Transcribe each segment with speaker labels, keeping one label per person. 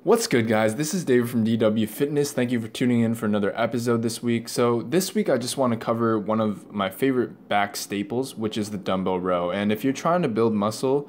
Speaker 1: What's good, guys? This is David from DW Fitness. Thank you for tuning in for another episode this week. So this week I just want to cover one of my favorite back staples, which is the dumbbell row. And if you're trying to build muscle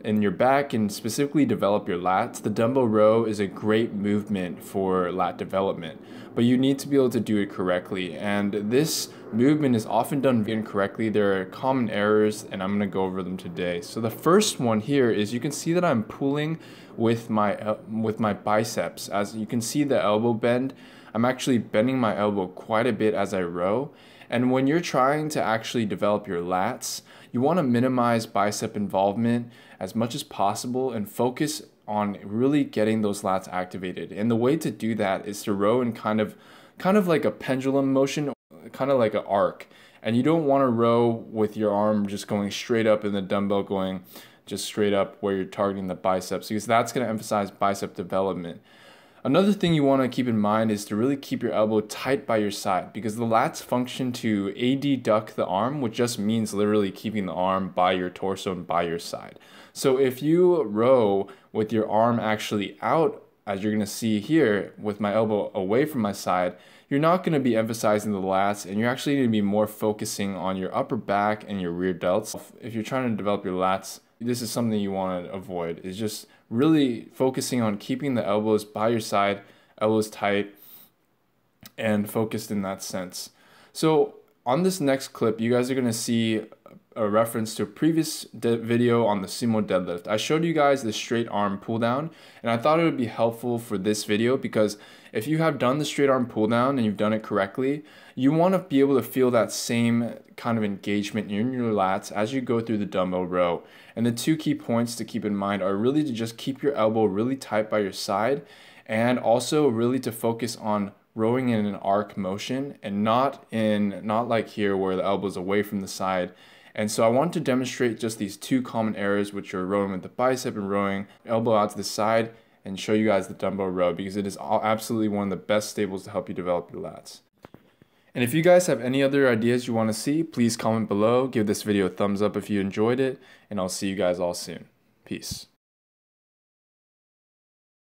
Speaker 1: in your back and specifically develop your lats, the dumbbell row is a great movement for lat development. But you need to be able to do it correctly. And this movement is often done incorrectly. There are common errors, and I'm going to go over them today. So the first one here is you can see that I'm pulling with my biceps. As you can see the elbow bend, I'm actually bending my elbow quite a bit as I row. And when you're trying to actually develop your lats, you want to minimize bicep involvement as much as possible and focus on really getting those lats activated. And the way to do that is to row in kind of like a pendulum motion, kind of like an arc. And you don't want to row with your arm just going straight up and the dumbbell going just straight up where you're targeting the biceps, because that's going to emphasize bicep development. Another thing you want to keep in mind is to really keep your elbow tight by your side, because the lats function to adduct the arm, which just means literally keeping the arm by your torso and by your side. So if you row with your arm actually out, as you're going to see here with my elbow away from my side, you're not going to be emphasizing the lats, and you're actually going to be more focusing on your upper back and your rear delts. If you're trying to develop your lats, this is something you want to avoid, is just really focusing on keeping the elbows by your side, elbows tight, and focused in that sense. So on this next clip, you guys are going to see a reference to a previous video on the sumo deadlift. I showed you guys the straight arm pull down, and I thought it would be helpful for this video because if you have done the straight arm pull down and you've done it correctly, you want to be able to feel that same kind of engagement in your lats as you go through the dumbbell row. And the two key points to keep in mind are really to just keep your elbow really tight by your side, and also really to focus on rowing in an arc motion and not like here where the elbow's away from the side. And so I want to demonstrate just these two common errors, which are rowing with the bicep and rowing elbow out to the side, and show you guys the dumbbell row because it is absolutely one of the best staples to help you develop your lats. And if you guys have any other ideas you want to see, please comment below, give this video a thumbs up if you enjoyed it, and I'll see you guys all soon. Peace.